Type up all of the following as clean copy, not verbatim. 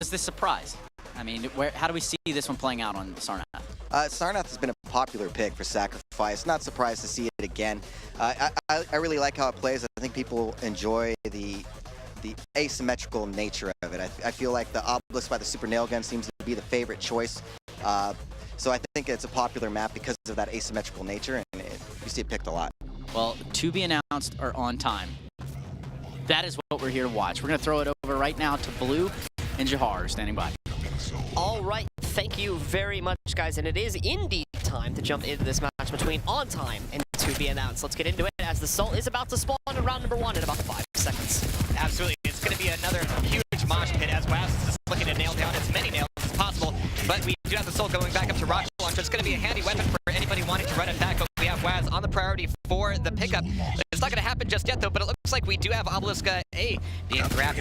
was this surprise? I mean, how do we see this one playing out on Sarnath? Sarnath has been a popular pick for Sacrifice. Not surprised to see it again. I really like how it plays. I think people enjoy the asymmetrical nature of it. I feel like the Obelisk by the Super Nail Gun seems to be the favorite choice. So I think it's a popular map because of that asymmetrical nature, and you see it picked a lot. Well, to be announced or on time. That is what we're here to watch. We're going to throw it over right now to Blue and Jahar standing by. All right, thank you very much, guys. And it is indeed time to jump into this match between OnTime and To Be Announced. Let's get into it as the Soul is about to spawn in round number 1 in about 5 seconds. Absolutely. It's going to be another huge mosh pit as Waz is looking to nail down as many nails as possible. But we do have the Soul going back up to rocket launcher. It's going to be a handy weapon for anybody wanting to run it back. But we have Waz on the priority for the pickup. It's not going to happen just yet, though, but it looks like we do have Obelisk A being grabbed.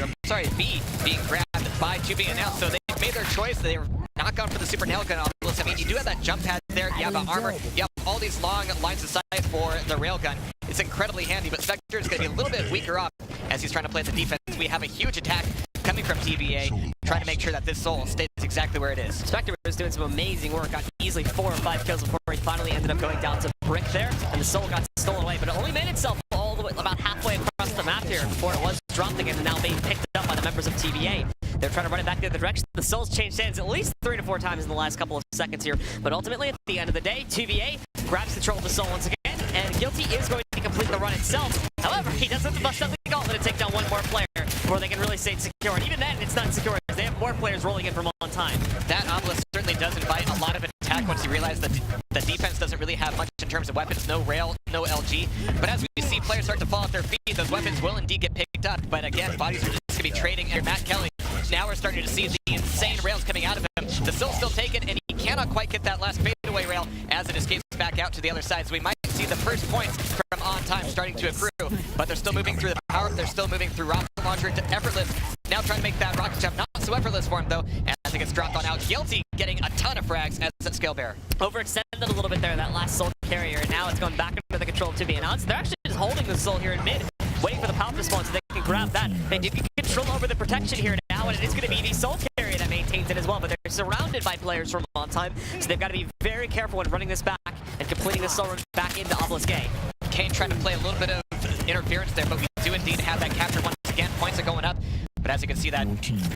B being grabbed by To Be Announced. So they made their choice. They were not going for the Super Nail Gun Obelisk. I mean, you do have that jump pad there. You have an armor. You have all these long lines of sight for the railgun. It's incredibly handy, but Spectre is going to be a little bit weaker up as he's trying to play the defense. We have a huge attack coming from TBA, trying to make sure that this Soul stays exactly where it is. Spectre was doing some amazing work, got easily 4 or 5 kills before he finally ended up going down to Brick there, and the Soul got stolen away, but it only made itself all the way about halfway across the map here before it was dropped again and now being picked up by the members of TBA. They're trying to run it back the other direction. The Soul's changed hands at least 3 to 4 times in the last couple of seconds here, but ultimately at the end of the day, TBA grabs control of the Soul once again, and Guilty is going to complete the run itself. However, he does have to bust up the gauntlet to take down one more player before they can really stay secure. And even then, it's not secure. They have more players rolling in from OnTime. That Obelisk certainly does invite a lot of attack once you realize that the defense doesn't really have much in terms of weapons. No rail, no LG. But as we see players start to fall off their feet, those weapons will indeed get picked up. But again, bodies are just going to be trading. And Matt Kelly, now we're starting to see the insane rails coming out of him. The Soul's still taken, and he cannot quite get that last fadeaway rail as it escapes back out to the other side. So we might see the first points from OnTime starting to accrue, but they're still moving through the power. They're still moving through rocket launcher to effortless. Now trying to make that rocket jump not so effortless for him, though, as it gets dropped on out. Guilty getting a ton of frags as that scale bearer. Overextended a little bit there, that last Soul carrier, and now it's gone back under the control of To Be Announced. They're actually just holding the Soul here in mid, waiting for the power respawn so they can grab that. They do get control over the protection here now, and it is going to be the Soul carrier that maintains it as well, but they're surrounded by players from OnTime, so they've got to be very careful when running this back and completing the Soul run back into Obelisk A. Kane trying to play a little bit of interference there, but we do indeed have that capture once again. Points are going up, but as you can see, that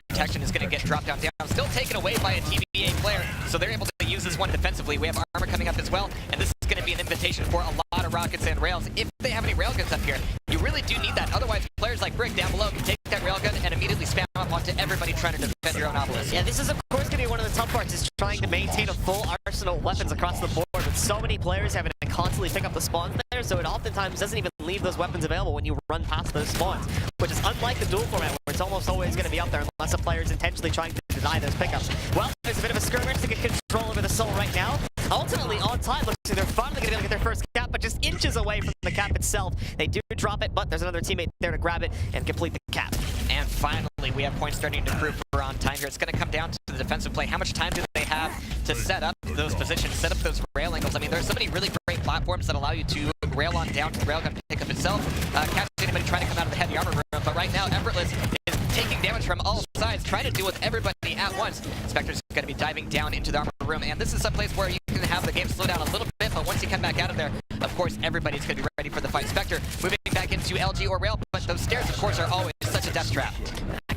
protection is going to get dropped down. Still taken away by a TBA player, so they're able to use this one defensively. We have armor coming up as well, and this is going to be an invitation for a lot of rockets and rails. If they have any railguns up here, you really do need that. Otherwise, players like Brick down below can take that railgun and immediately spam up onto everybody trying to defend your own Obelisk. Yeah, this is of course going to be one of the tough parts, is trying to maintain a full arsenal of weapons across the board with so many players having to constantly pick up the spawns there, so it oftentimes doesn't even leave those weapons available when you run past those spawns, which is unlike the duel format where it's almost always going to be up there unless a player is intentionally trying to deny those pickups. Well, there's a bit of a skirmish to get control over the Soul right now. Ultimately, OnTime looks like they're finally going to be able to get their first cap, but just inches away from the cap itself. They do drop it, but there's another teammate there to grab it and complete the cap. And finally, we have points starting to accrue for OnTime here. It's going to come down to the defensive play. How much time do they have to set up those positions, set up those rail angles? I mean, there's so many really great platforms that allow you to rail on down to the railgun pickup itself, catch anybody trying to come out of the heavy armor room. But right now, Effortless is taking damage from all sides, trying to deal with everybody at once. Spectre's going to be diving down into the armor room, and this is some place where you can have the game slow down a little bit, but once you come back out of there, of course, everybody's going to be ready for the fight. Spectre moving back into LG or rail, but those stairs, of course, are always such a death trap.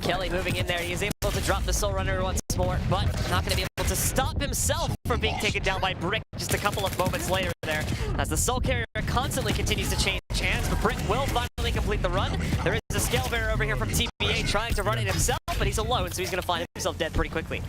Kelly moving in there. He's able to drop the Soul Runner once more, but not going to be able to stop himself from being taken down by Brick just a couple of moments later there. As the Soul Carrier constantly continues to change hands, but Brick will finally complete the run. There is a scale bearer over here from TBA trying to run it himself, but he's alone, so he's going to find himself dead pretty quickly.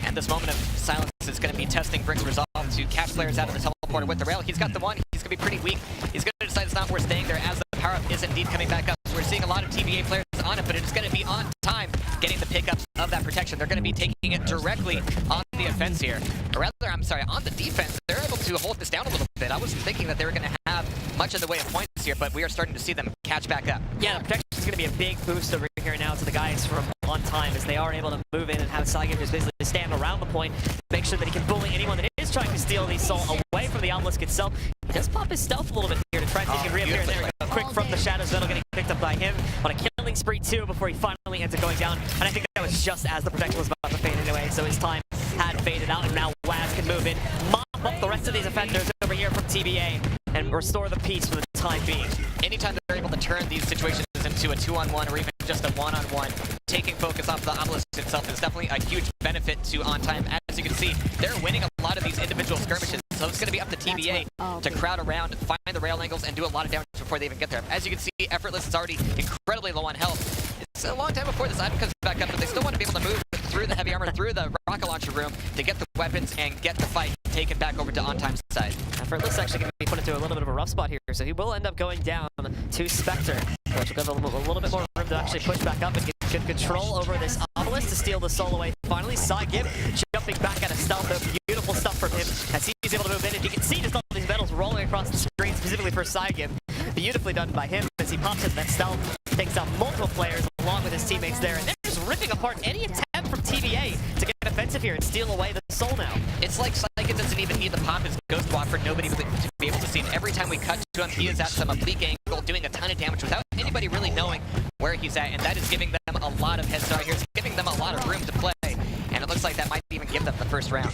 And this moment of silence is going to be testing Brick's resolve to catch players out of the teleporter with the rail. He's got the one. He's going to be pretty weak. He's going to decide it's not worth staying there as the power-up is indeed coming back up. So we're seeing a lot of TBA players on it, but it's going to be OnTime getting the pickups of that protection. They're going to be taking it directly on the offense here. Or rather, I'm sorry, on the defense. They're able to hold this down a little bit. I wasn't thinking that they were going to have much in the way of points here, but we are starting to see them catch back up. Yeah, the protection is going to be a big boost over here now to the guys from OnTime, as they are able to move in and have Sagan just basically stand around the point, make sure that he can bully anyone that is trying to steal the Soul away from the the obelisk itself. He does pop his stealth a little bit here to try and take a reappear. There we go. Quick from the shadows, Vettel getting picked up by him on a killing spree too before he finally ends up going down. And I think that was just as the protection was about to fade anyway, so his time had faded out, and now Waz can move in, mop up the rest of these offenders over here from TBA, and restore the peace for the time being. Anytime they're able to turn these situations into a 2-on-1 or even just a 1-on-1, taking focus off the obelisk itself is definitely a huge benefit to OnTime. As you can see, they're winning a lot of these individual skirmishes, so it's going to be up to TBA to crowd around, find the rail angles, and do a lot of damage before they even get there. As you can see, Effortless is already incredibly low on health. It's a long time before this item comes back up, but they still want to be able to move through the heavy armor, through the rocket launcher room to get the weapons and get the fight taken back over to OnTime's side. Effortless actually going to be put into a little bit of a rough spot here, so he will end up going down to Spectre, which will give him a little bit more room to actually push back up and get good control over this obelisk to steal the soul away. Finally, Saigib jumping back out of stealth, though. Beautiful stuff from him as he's able to move in, and you can see just all these metals rolling across the screen, specifically for Saigib. Beautifully done by him as he pops into that stealth, takes out multiple players along with his teammates there, and they're just ripping apart any attempt from TBA to get offensive here and steal away the soul now. It's like Saigib doesn't even need to pop his ghost walk for nobody to be able to see him. Every time we cut to him, he is at some oblique angle doing a ton of damage without anybody really knowing where he's at, and that is giving them a lot of head start here. It's giving them a lot of room to play, and it looks like that might even give them the first round.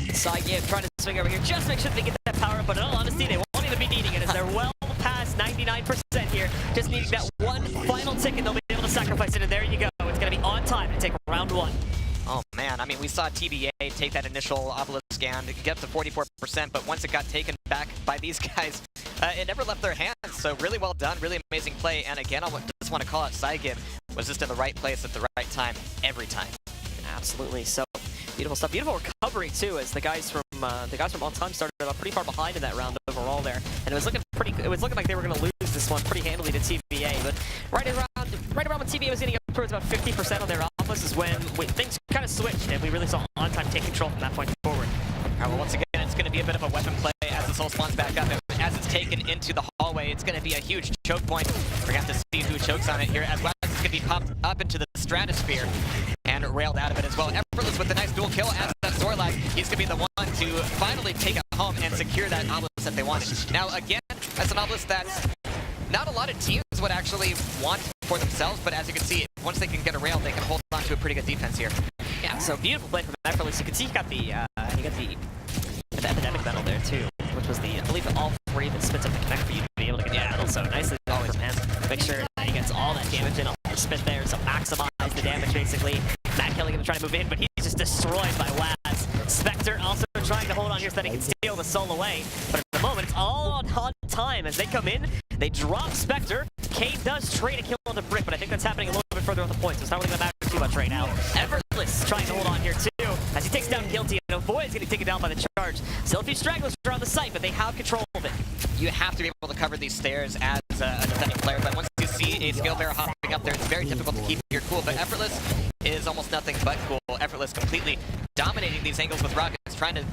Saigib trying to swing over here, just make sure they get that power up, but in all honesty, they won't even be needing it as they're well past 99% here. Just needing that one final tick, and they'll be able to sacrifice it, and there you go. It's going to be OnTime to take round one. Oh man, I mean, we saw TBA take that initial obelisk scan to get up to 44%, but once it got taken back by these guys, it never left their hands. So really well done, really amazing play. And again, I just want to call out Saigib was just in the right place at the right time, every time. Absolutely. So beautiful stuff. Beautiful recovery too, as the guys from OnTime started pretty far behind in that round overall there, and it was looking like they were going to lose this one pretty handily to TBA. But right around when TBA was getting up towards about 50% on their obelisk is when things kind of switched, and we really saw OnTime take control from that point forward. All right, well, once again, it's going to be a bit of a weapon play as the soul spawns back up. And as it's taken into the hallway, it's going to be a huge choke point. We're going to have to see who chokes on it here, as well as it's going to be popped up into the stratosphere and railed out of it as well. Effortless with a nice dual kill as that Zorlak. He's going to be the one to finally take it home and secure that obelisk that they wanted. Now, again, that's an obelisk that not a lot of teams would actually want for themselves, but as you can see, once they can get a rail, they can hold on to a pretty good defense here. Yeah, so beautiful play from Effortless. You can see he got the epidemic medal there too, which was I believe all three of it spits up the connect for you to be able to get the medal. So nicely done from him. Make sure that he gets all that damage in on the spit there, so maximize the damage basically. Matt Kelly gonna try to move in, but he's just destroyed by Waz. Spectre also trying to hold on here so that he can steal the soul away. But at the moment, it's all on OnTime as they come in. They drop Spectre. Kane does trade a kill on the Brick, but I think that's happening a little bit further on the point, so it's not really gonna matter too much right now. Effortless trying to hold on here too, as he takes down Guilty and avoids getting taken down by the charge. Still a few stragglers around the site, but they have control of it. You have to be able to cover these stairs as a defending player, but once you see a skill bearer hopping up there, it's very difficult to keep your cool. But Effortless is almost nothing but cool. Effortless completely dominating these angles with rockets, trying to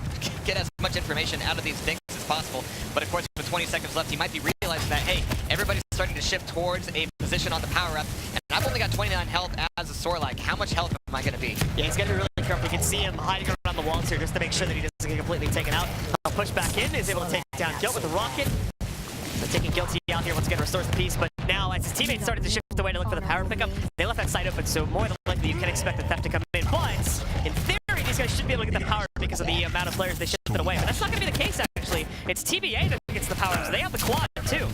get as much information out of these things as possible. But of course, with 20 seconds left, he might be realizing that, hey, everybody's starting to shift towards a position on the power-up, and I've only got 29 health as a Sorlak. How much health am I going to be? Yeah, he's got to be really careful. You can see him hiding around the walls here just to make sure that he doesn't get completely taken out. I'll push back in, is able to take down Guilt with the rocket. So taking Guilty out here once again restores the peace, but now as his teammates started to shift away to look for the power pickup, they left that side open, so more than likely you can expect the theft to come in. But in theory, these guys should be able to get the power because of the amount of players they shifted away. But that's not going to be the case, actually. It's TBA that gets the power, so they have the quad, too.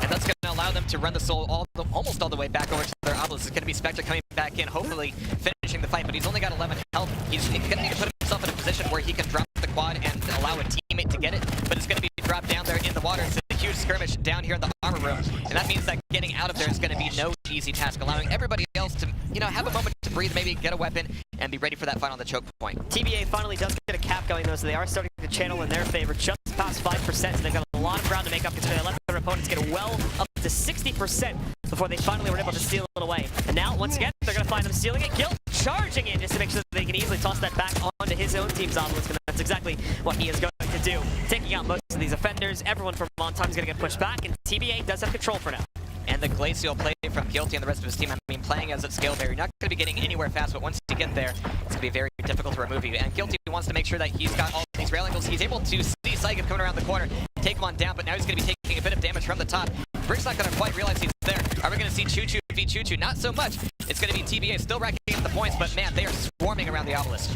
And that's going to allow them to run the soul almost all the way back over to their obelisk. It's going to be Spectre coming back in, hopefully finishing the fight, but he's only got 11 health. He's going to need to put himself in a position where he can drop the quad and allow a teammate to get it, but it's going to be dropped down there in the water. It's a huge skirmish down here in the armor room, and that means that getting out of there is going to be no easy task, allowing everybody else to, have a moment to breathe, maybe get a weapon, and be ready for that fight on the choke point. TBA finally does get a cap going, though, so they are starting to channel in their favor, just past 5%, so they've got a lot of ground to make up, considering they let their opponents get well up to 60% before they finally were able to steal it away. And now, once again, they're going to find them stealing it. Guilt charging in just to make sure that they can easily toss that back onto his own team's obelisk, and that's exactly what he is going to do. Taking out most of these offenders, everyone from OnTime is going to get pushed back, and TBA does have control for now. And the glacial play from Guilty and the rest of his team, I mean, playing as a scale bearer, you're not going to be getting anywhere fast, but once you get there, it's going to be very difficult to remove you. And Guilty wants to make sure that he's got all these rail angles. He's able to see Saigib coming around the corner, take one down, but now he's going to be taking a bit of damage from the top. Brick's not going to quite realize he's there. Are we going to see Choo Choo v Choo Choo? Not so much. It's going to be TBA still racking up the points, but man, they are swarming around the obelisk.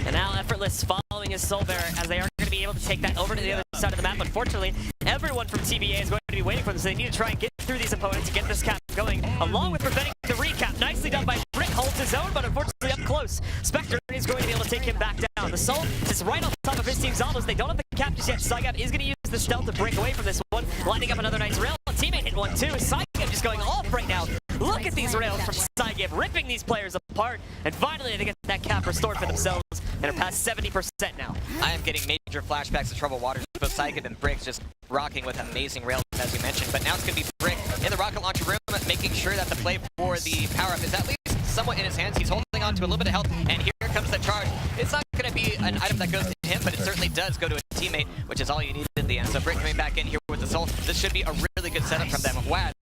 And now Effortless following his Soul Bearer as they are going to be able to take that over to the other side of the map. Unfortunately, everyone from TBA is going to be waiting for them, so they need to try and get through these opponents to get this cap going, along with preventing the recap. Nicely done by Brick, holds his own, but unfortunately up close. Spectre is going to be able to take him back down. The Soul is right on top of his team's almost. They don't have the cap just yet. Saigib is going to use the stealth to break away from this one, lining up another nice rail. Teammate hit one too. Saigib just going off right now. Look at these rails from Saigib, ripping these players apart. And finally, they get that cap restored for themselves and are past 70% now. I am getting major flashbacks to Troubled Waters. Both Saigib and Brick just rocking with amazing rails, as you mentioned. But now it's going to be Brick in the rocket launcher room, making sure that the play for the power-up is at least somewhat in his hands. He's holding on to a little bit of health, and here comes the charge. It's not going to be an item that goes to him, but it certainly does go to a teammate, which is all you need in the end. So Brick coming back in here with the Soul. This should be a really good setup from them. Waz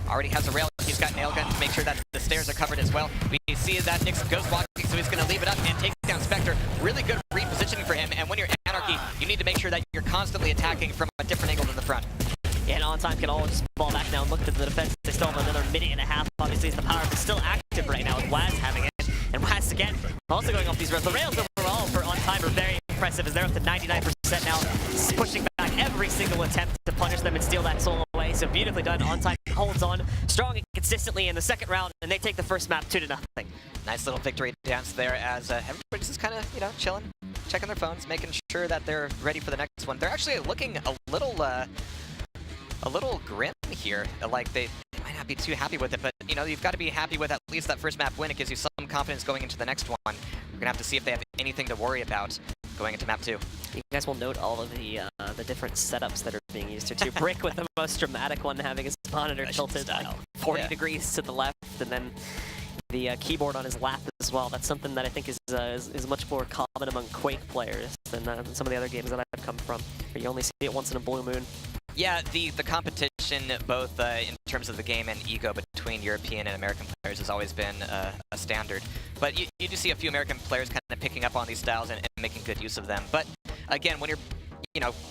already has a rail. He's got nail gun to make sure that the stairs are covered as well. We see that Nyx goes walking, so he's going to leave it up and take down Spectre. Really good repositioning for him, and when you're Anarchy, you need to make sure that you're constantly attacking from a different angle than the front. Yeah, and OnTime can all just fall back now and look at the defense. They still have another minute and a half. Obviously, as the power is still active right now with Waz having it. And Waz, again, also going off these rails. The rails overall for OnTime are very impressive as they're up to 99% now, pushing back every single attempt to punish them and steal that soul away. So beautifully done. OnTime holds on strong and consistently in the second round, and they take the first map 2-0. Nice little victory dance there as everybody's just kind of, you know, chilling, checking their phones, making sure that they're ready for the next one. They're actually looking a little grim here, like they might not be too happy with it, but you know, you've got to be happy with at least that first map win. It gives you some confidence going into the next one. We're gonna have to see if they have anything to worry about going into map 2. You guys will note all of the different setups that are being used here too. Brick with the most dramatic one, having his monitor tilted like 40 degrees to the left, and then the keyboard on his lap as well. That's something that I think is much more common among Quake players than some of the other games that I've come from, where you only see it once in a blue moon. Yeah, the competition, both in terms of the game and ego between European and American players, has always been a standard. But you do see a few American players kind of picking up on these styles and making good use of them. But again, when you're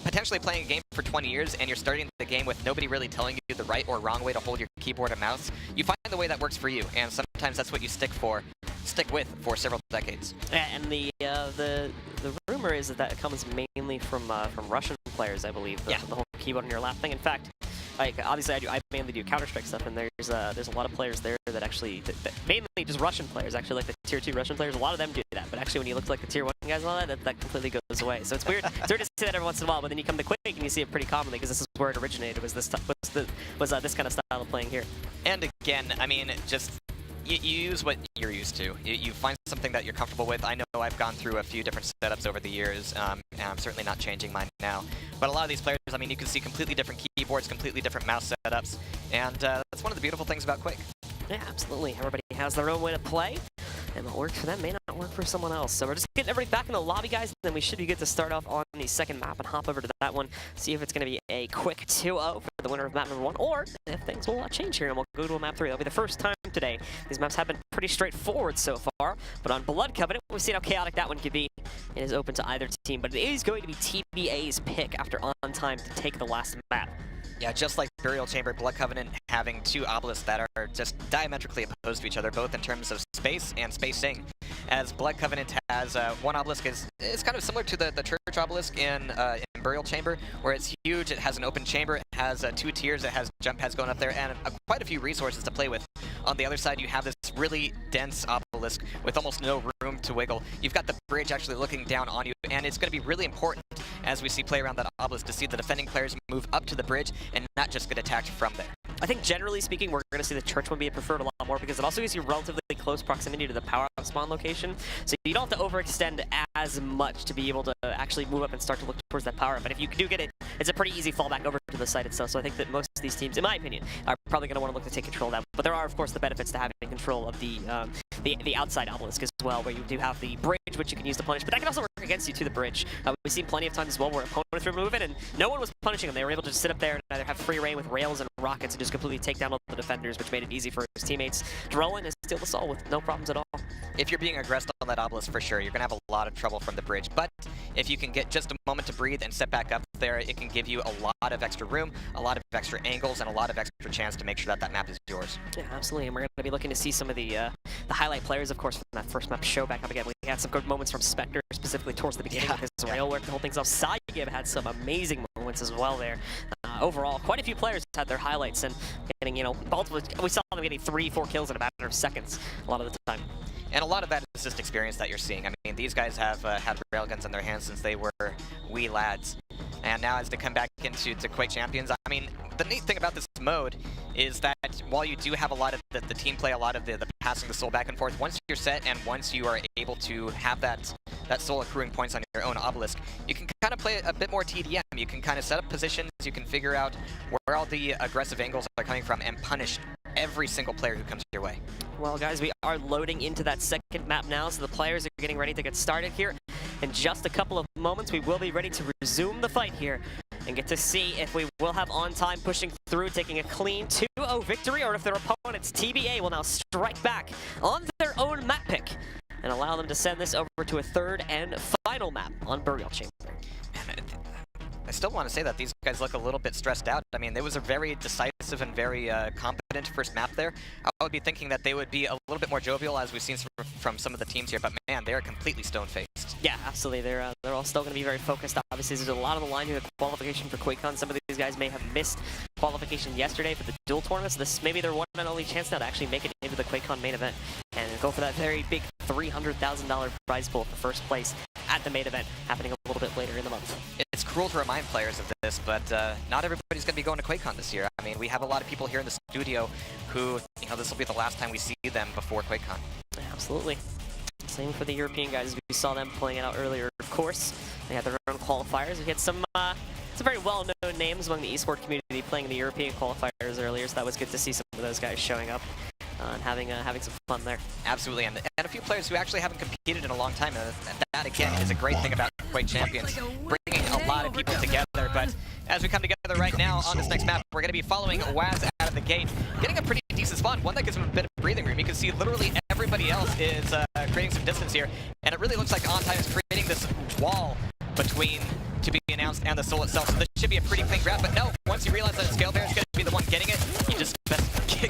potentially playing a game for 20 years and you're starting the game with nobody really telling you the right or wrong way to hold your keyboard and mouse, you find the way that works for you, and sometimes that's what you stick with for several decades. Yeah, and the rumor is that it comes mainly from Russian players, I believe. The whole keyboard on your lap thing. In fact, like obviously I mainly do Counter-Strike stuff, and there's a lot of players there that actually, mainly just Russian players, actually, like the tier 2 Russian players. A lot of them do that, but actually when you look like the tier 1 guys and all that completely goes away. So it's weird. It's weird to see that every once in a while, but then you come to Quake and you see it pretty commonly because this is where it originated. Was this kind of style of playing here. And again, I mean, just you use what you're used to. You find something that you're comfortable with. I know I've gone through a few different setups over the years, and I'm certainly not changing mine now. But a lot of these players, I mean, you can see completely different keyboards, completely different mouse setups, and that's one of the beautiful things about Quake. Yeah, absolutely. Everybody has their own way to play, and what works for them may not work for someone else. So we're just getting everybody back in the lobby, guys, and then we should be good to start off on the second map and hop over to that one, see if it's going to be a quick 2-0 for the winner of map number 1, or if things will change here and we'll go to a map 3. That'll be the first time today. These maps have been pretty straightforward so far, but on Blood Covenant, we've seen how chaotic that one could be. It is open to either team, but it is going to be TBA's pick after OnTime to take the last map. Yeah, just like Burial Chamber, Blood Covenant having two obelisks that are just diametrically opposed to each other, both in terms of space and spacing. As Blood Covenant has one obelisk is kind of similar to the church obelisk in Burial Chamber, where it's huge, it has an open chamber, it has 2 tiers, it has jump pads going up there, and quite a few resources to play with. On the other side, you have this really dense obelisk with almost no room to wiggle. You've got the bridge actually looking down on you, and it's going to be really important as we see play around that obelisk to see the defending players move up to the bridge and not just get attacked from there. I think generally speaking, we're going to see the church one be preferred a lot more because it also gives you relatively close proximity to the power-up spawn location. So you don't have to overextend as much to be able to actually move up and start to look towards that power-up. But if you do get it, it's a pretty easy fallback over to the site itself. So I think that most of these teams, in my opinion, are probably going to want to look to take control of that. But there are, of course, the benefits to having control of the outside obelisk as well, where you do have the bridge, which you can use to punish. But that can also work against you to the bridge. We've seen plenty of times as well where opponents were moving and no one was punishing them. They were able to just sit up there and either have free reign with rails and rockets and just completely take down all the defenders, which made it easy for his teammates to roll in and steal the soul with no problems at all. If you're being aggressed on that obelisk, for sure, you're going to have a lot of trouble from the bridge. But if you can get just a moment to breathe and step back up there, it can give you a lot of extra room, a lot of extra angles, and a lot of extra chance to make sure that that map is yours. Yeah, absolutely, and we're going to be looking to see some of the highlight players, of course, from that first map show back up again. We had some good moments from Spectre, specifically towards the beginning with his rail work to hold things off. Saigib had some amazing moments as well there. Overall, quite a few players had their highlights and getting, you know, multiple, we saw them getting 3-4 kills in a matter of seconds a lot of the time. And a lot of that is just experience that you're seeing. I mean, these guys have had railguns in their hands since they were wee lads. And now as they come back into Quake Champions, I mean, the neat thing about this mode is that while you do have a lot of the team play, a lot of the passing the soul back and forth, once you're set and once you are able to have that soul accruing points on your own obelisk, you can kind of play a bit more TDM. You can kind of set up positions, you can figure out where all the aggressive angles are coming from and punish every single player who comes your way. Well, guys, we are loading into that second map now, so the players are getting ready to get started here. In just a couple of moments, we will be ready to resume the fight here and get to see if we will have OnTime pushing through, taking a clean 2-0 victory, or if their opponents, TBA, will now strike back on their own map pick and allow them to send this over to a third and final map on Burial Chamber. I still want to say that these guys look a little bit stressed out. I mean, it was a very decisive and very competent first map there. I would be thinking that they would be a little bit more jovial, as we've seen from some of the teams here, but man, they're completely stone-faced. Yeah, absolutely. They're all still going to be very focused. Obviously, there's a lot on the line here with qualification for QuakeCon. Some of these guys may have missed qualification yesterday for the dual tournament, so this may be their one and only chance now to actually make it into the QuakeCon main event and go for that very big $300,000 prize pool for first place at the main event, happening a little bit later in the month. It's cruel to remind players of this, but not everybody's going to be going to QuakeCon this year. I mean, we have a lot of people here in the studio who, you know, this will be the last time we see them before QuakeCon. Yeah, absolutely. Same for the European guys. We saw them playing it out earlier, of course. They had their own qualifiers. We had some very well-known names among the esports community playing in the European qualifiers earlier, so that was good to see some of those guys showing up and having some fun there. Absolutely, and a few players who actually haven't competed in a long time, and that, again, is a great thing about Quake Champions, bringing a lot of people together. But as we come together right now on this next map, we're going to be following Waz out of the gate, getting a pretty decent spawn, one that gives him a bit of breathing room. You can see literally everybody else is creating some distance here, and it really looks like OnTime is creating this wall between to be announced and the soul itself. So this should be a pretty clean grab, but no, once you realize that Scale Bear is going to be the one getting it, you just best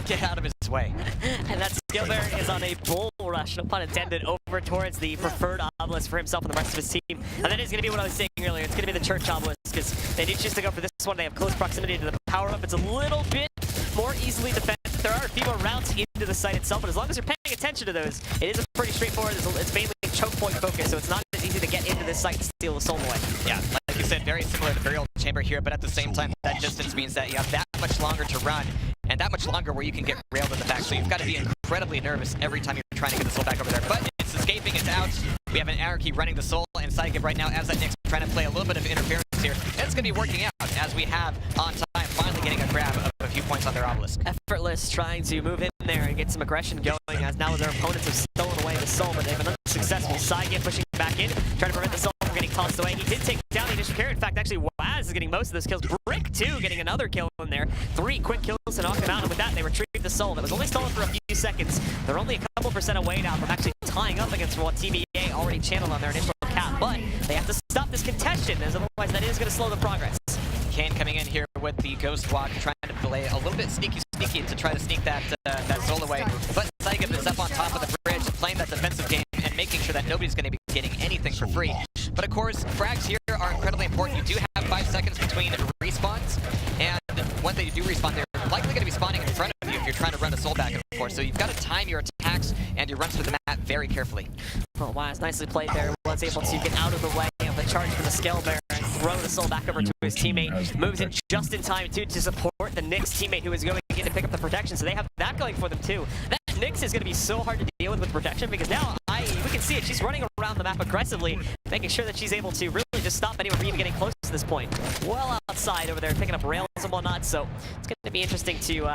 get out of his way. And that Scale Bear is on a bull rush, no pun intended, over towards the preferred obelisk for himself and the rest of his team. And that is going to be what I was saying earlier. It's going to be the church obelisk, because they do choose to go for this one. They have close proximity to the power-up. It's a little bit more easily defended. There are a few more routes into the site itself, but as long as you're paying attention to those, it is a pretty straightforward. It's mainly choke point focus, so it's not as easy to get into this site and steal the soul away. Yeah, like you said, very similar to Burial Chamber here, but at the same time, that distance means that you have that much longer to run, and that much longer where you can get railed in the back. So you've got to be incredibly nervous every time you're trying to get the soul back over there. But it's escaping, it's out. We have an Anarchy running the soul, and Saigib right now, as that Nick's trying to play a little bit of interference here. And it's going to be working out as we have OnTime finally getting a grab of a few points on their obelisk. Effortless trying to move in there and get some aggression going, as now their opponents have stolen away the soul, but they've been unsuccessful. Saigib pushing back in, trying to prevent the soul from getting tossed away. He did take down the initial carry. In fact, actually, Waz is getting most of those kills. Brick, too, getting another kill in there. 3 quick kills to knock him out, and with that, they retrieve the soul. That was only stolen for a few seconds. They're only a couple % away now from actually tying up against what TBA already channeled on their initial cap, but they have to stop this contention, as otherwise that is going to slow the progress. Kane coming in here with the Ghost Walk, trying to play a little bit sneaky to try to sneak that soul away. But Saigib is up on top of the bridge, playing that defensive game and making sure that nobody's going to be getting anything for free. But of course, frags here are incredibly important. You do have 5 seconds between respawns, and when they do respawn, they're likely going to be spawning in front of you if you're trying to run the soul back and forth. So you've got to time your attacks and your runs through the map very carefully. Well, Waz nicely played there. Was able to get out of the way of the charge from the Scale Bear and throw the soul back over to his teammate. Moves in just in time, too, to support the Nyx teammate who is going in to pick up the protection. So they have that going for them, too. That Nyx is going to be so hard to deal with protection, because now we can see it. She's running around the map aggressively, making sure that she's able to really just stop anyone from even getting close to this point. Well outside over there, picking up rails and whatnot. So it's going to be interesting to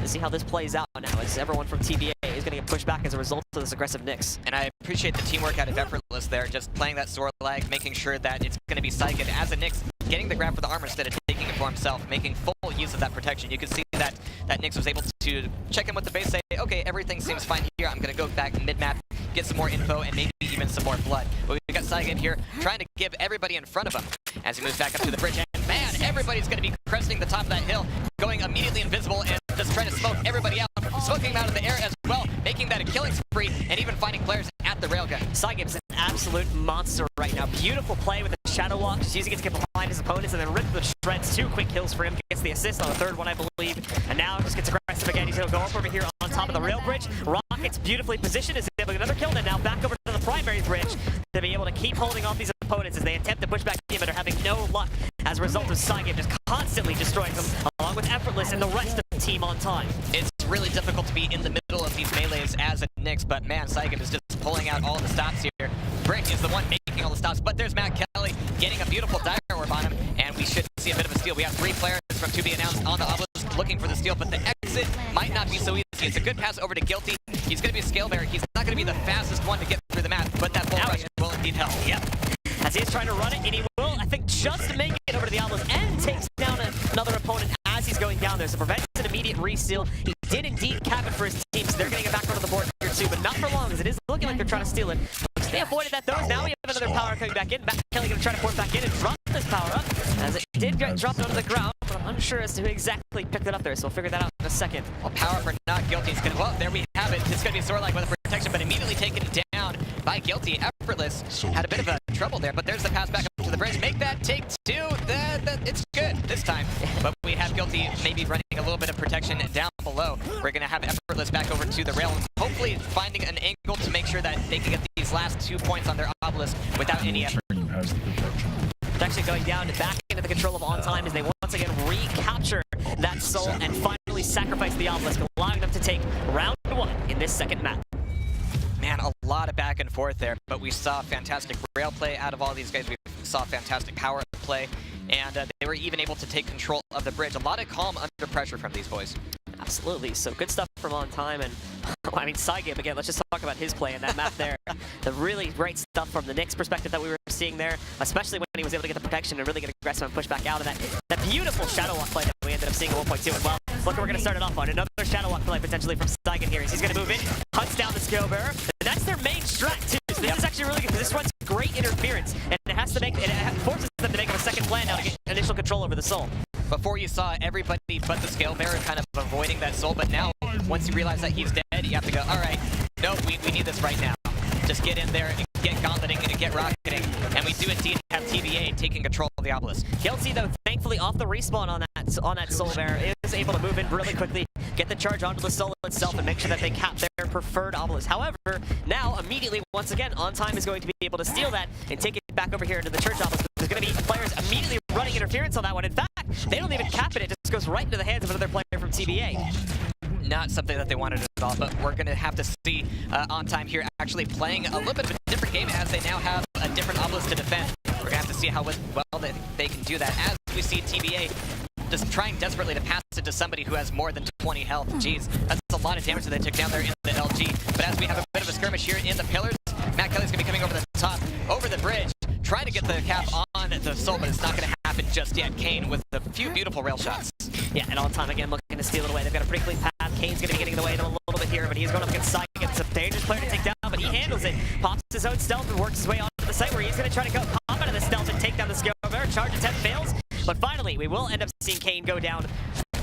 see how this plays out now, as everyone from TBA is going to get pushed back as a result of this aggressive Nyx. And I appreciate the teamwork out of Effortless there, just playing that sword lag, making sure that it's going to be Saigib as a Nyx, getting the grab for the armor instead of taking it for himself, making full use of that protection. You can see that Nyx was able to check in with the base, say, okay, everything seems fine here, I'm going to go back mid-map, get some more info and maybe even some more blood. But we've got Saigon here trying to give everybody in front of him as he moves back up to the bridge. And man, everybody's going to be cresting the top of that hill, going immediately invisible and just trying to smoke everybody out, smoking them out of the air as well, making that a killing spree and even finding players at the railgun. Saigon's an absolute monster right now. Beautiful play with the Shadow Walk, just using it to get behind his opponents and then rip the shreds. 2 quick kills for him, gets the assist on the 3rd one, I believe. And now just gets aggressive again. He's going to go up over here on top of the rail bridge. Rocket's beautifully positioned, is able to get another kill, and now back over to the primary bridge to be able to keep holding off these opponents as they attempt to push back in, but are having no luck as a result of Saigon just constantly destroying them, along with Effortless and the rest of the team OnTime. It's really difficult to be in the middle of these melees as a Nyx, but man, Saigon is just pulling out all the stops here. Brick is the one making all the stops, but there's Matt Kelly getting a beautiful dire orb on him, and we should see a bit of a steal. We have 3 players from TBA announced on the obelisk looking for the steal, but the exit might not be so easy. It's a good pass over to Guilty. He's going to be a scale bearer. He's not going to be the fastest one to get through the map, but that bull rush will indeed help. Yep. As he is trying to run it, and he will, I think, just make it over to the obelisk and takes down another opponent as he's going down there. So prevents an immediate re-steal. He did indeed cap it for his team, so they're going to get back onto the board here too, but not for long, as it is looking like they're trying to steal it. They avoided that though. Now we have another power coming back in. Matt Kelly going to try to pour it back in and drop this power up, as it did get dropped onto the ground, but I'm unsure as to who exactly picked it up there, so we'll figure that out in a second. Well, power for not Guilty is going to, well, there we have it. It's going to be Sorlike with a protection, but immediately taken down by Guilty. Effortless had a bit of a trouble there, but there's the pass back up to the bridge. Make that take 2. It's good this time, but we have Guilty maybe running a little bit of protection down below. We're going to have Effortless back over to the rail, hopefully finding an angle to make sure that they can get these last 2 points on their obelisk without any effort. Protection going down back into the control of OnTime as they once again recapture that soul and finally sacrifice the obelisk, allowing them to take round 1 in this second map. Man, a lot of back and forth there, but we saw fantastic rail play out of all these guys. We saw fantastic power play, and they were even able to take control of the bridge. A lot of calm under pressure from these boys. Absolutely. So good stuff from OnTime, and I mean, Saigon again, let's just talk about his play in that map there. The really great stuff from the Nyx perspective that we were seeing there, especially when he was able to get the protection and really get aggressive and push back out of that. That beautiful Shadow Walk play that we ended up seeing at 1.2 as well. Look, we're going to start it off on another Shadow Walk play potentially from Saigon here. He's going to move in, hunts down the Scale Bearer, and that's their main strat too. So this is actually really good because this runs great interference, and it forces them to make a second plan now to get initial control over the soul. Before you saw everybody but the Scale Bearer kind of avoiding that soul, but now once you realize that he's dead, you have to go, all right, no, we need this right now. Just get in there and get gauntleting and get rocketing. And we do indeed have TBA taking control of the obelisk. Guilty, though, thankfully off the respawn on that soul bearer, is able to move in really quickly, get the charge onto the soul itself, and make sure that they cap their preferred obelisk. However, now immediately, once again, OnTime is going to be able to steal that and take it back over here into the church obelisk. There's going to be players immediately running interference on that one. In fact, they don't even cap it. It just goes right into the hands of another player from TBA. Not something that they wanted at all, but we're going to have to see OnTime here actually playing a little bit of a different game as they now have a different obelisk to defend. We're going to have to see how well they can do that, as we see TBA just trying desperately to pass it to somebody who has more than 20 health. Jeez, that's a lot of damage that they took down there in the LG. But as we have a bit of a skirmish here in the pillars, Matt Kelly's going to be coming over the top, over the bridge, trying to get the cap on the soul, but it's not going to happen just yet. Kane with a few beautiful rail shots. Yeah, and OnTime again looking to steal it away. They've got a pretty clean path. Kane's going to be getting in the way a little bit here, but he's going up against Saigon. It's a dangerous player to take down, but he handles it. Pops his own stealth and works his way onto the site where he's going to try to go pop out of the stealth and take down the Scale Bearer. Charge attempt fails, but finally we will end up seeing Kane go down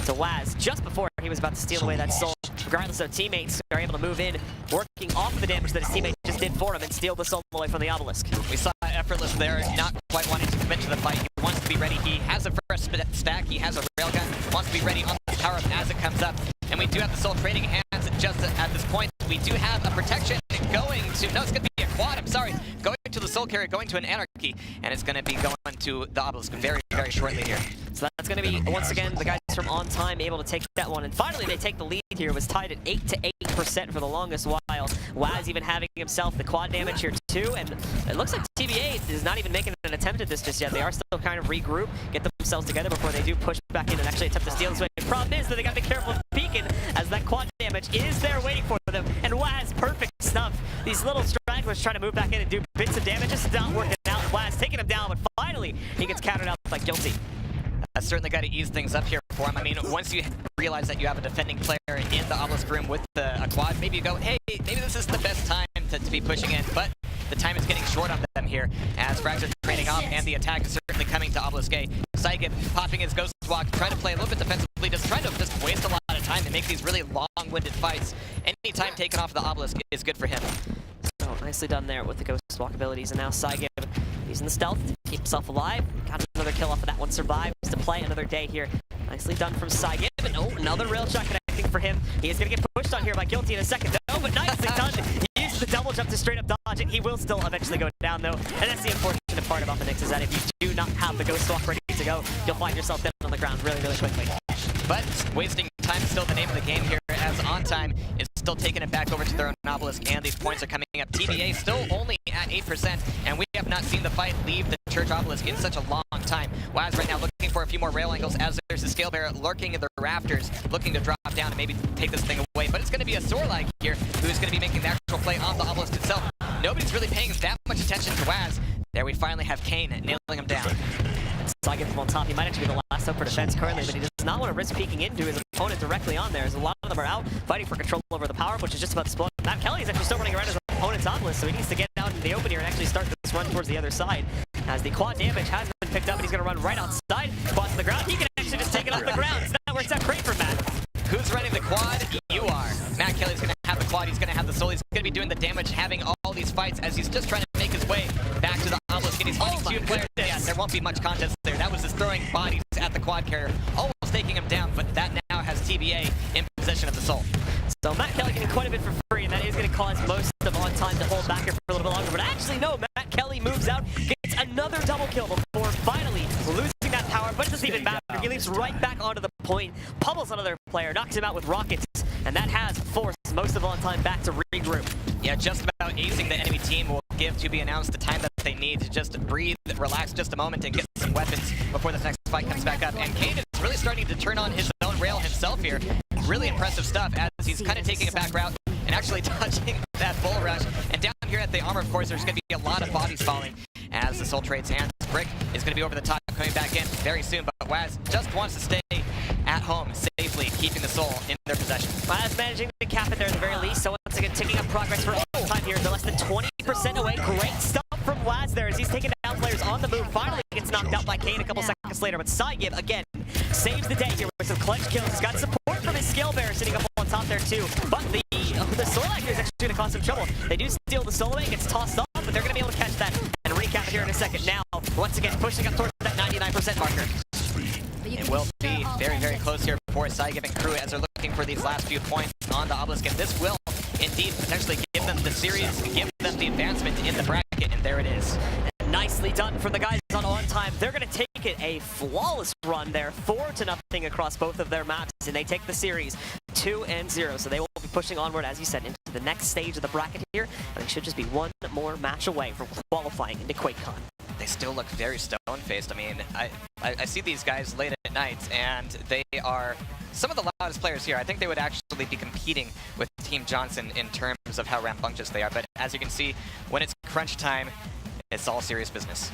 to Waz just before he was about to steal away that soul. Regardless, though, teammates are able to move in, working off the damage that his teammate just did for him and steal the soul away from the obelisk. We saw Effortless there, not quite wanting to commit to the fight. He wants to be ready. He has a fresh stack. He has a railgun. Wants to be ready on the power up as it comes up. And we do have the soul trading hands just at this point. We do have a protection going to, no, it's going to be a quad, I'm sorry. Going to the soul carrier, going to an anarchy, and it's going to be going to the obelisk very, very shortly here. So that's going to be, once again, the guys from OnTime able to take that one. And finally, they take the lead here. It was tied at 8 to 8% for the longest while. Waz even having himself the quad damage here too. And it looks like TBA is not even making an attempt at this just yet. They are still kind of regroup, get themselves together before they do push back in and actually attempt to steal this way. The problem is that they got to be careful of peeking, as that quad damage is there waiting for them. And Waz, perfect stuff. These little stragglers trying to move back in and do bits of damage, just not working out. Waz taking him down, but finally he gets countered out by Guilty. That's certainly got to ease things up here for him. I mean, once you realize that you have a defending player in the obelisk room with a quad, maybe you go, hey, maybe this is the best time to be pushing in, but the time is getting short on them here as frags are trading off and the attack is certainly coming to Obelisk A. Saigib popping his Ghost Walk, trying to play a little bit defensively, just trying to waste a lot of time and make these really long-winded fights. Any time taken off the Obelisk is good for him. So nicely done there with the Ghost Walk abilities, and now Saigib using the stealth to keep himself alive. Got another kill off of that one, survives to play another day here. Nicely done from Saigib, and oh, another rail shot connecting for him. He is going to get pushed on here by Guilty in a second, though, but nicely done. He uses the double jump to straight up dodge it. He will still eventually go down, though, and that's the unfortunate part about the Nyx is that if you do not have the Ghost Walk ready to go, you'll find yourself down on the ground really quickly. But wasting time is still the name of the game here, as OnTime is still taking it back over to their own Obelisk, and these points are coming up. TBA still only at 8%, and we have not seen the fight leave the Church Obelisk in such a long time. Waz right now looking for a few more rail angles as there's a Scale Bearer lurking in the rafters, looking to drop down and maybe take this thing away. But it's going to be a Sorlag here who's going to be making the actual play on the Obelisk itself. Nobody's really paying that much attention to Waz. There we finally have Kane nailing him down. Saigib from on top. He might actually be the last hope for defense currently, but he does not want to risk peeking into his opponent directly on there, as a lot of them are out fighting for control over the power, which is just about to explode. Matt Kelly is actually still running around his opponent's Obelisk, so he needs to get out into the open here and actually start this run towards the other side, as the quad damage has been picked up, and he's going to run right outside. Quad's to the ground. He can actually just take it off the ground, so that works out great for Matt. Who's running the quad? You are. Matt Kelly's going to have the quad. He's going to have the soul. He's going to be doing the damage, having all these fights as he's just trying to make his way back to the Obelisk. And he's fighting two players. Yeah, there won't be much contest there. That was just throwing bodies at the quad carrier, almost taking him down, but that now has TBA in possession of the soul. So Matt Kelly getting quite a bit for free, and that is going to cause most of OnTime to hold back here for a little bit longer. But actually, no, Matt Kelly moves out, gets another double kill before finally losing that power, but it doesn't even matter. He leaps right back onto the point, pummels another player, knocks him out with rockets, and that has forced most of OnTime back to regroup. Yeah, just about acing the enemy team will give to be announced the time that they need to just breathe, relax just a moment, and get some weapons before this next fight comes back up. And Kane is really starting to turn on his own rail himself here. Really impressive stuff as he's kind of taking a back route and actually touching that bull rush. And down here at the armor, of course, there's going to be a lot of bodies falling as the soul trades hands. Brick is going to be over the top, coming back in very soon, but Waz just wants to stay at home safely, keeping the soul in their possession. Waz managing to cap it there at the very least, so once again ticking up progress for OnTime here. They're less than 20% away. Great stuff from Waz there as he's taking down players on the move. Finally gets knocked out by Kane a couple seconds later, but Saigib again saves the day here with some clutch kills. He's got support from his Scale Bearer sitting up on top there too, but the Sorlag here is actually going to cause some trouble. They do steal the soul away, it gets tossed off, but they're going to be able to catch that and recap it here in a second. Now, once again, pushing up towards that 99% marker. It will be very close here for Saigib and crew as they're looking for these last few points on the Obelisk, and this will indeed potentially give them the series, give them the advancement in the bracket, and there it is. Nicely done from the guys on OnTime. They're going to take it a flawless run there, 4-0 across both of their maps, and they take the series 2-0. So they will be pushing onward, as you said, into the next stage of the bracket here, and they should just be one more match away from qualifying into QuakeCon. They still look very stone-faced. I mean, I see these guys late at night, and they are some of the loudest players here. I think they would actually be competing with Team Johnson in terms of how rambunctious they are. But as you can see, when it's crunch time, it's all serious business.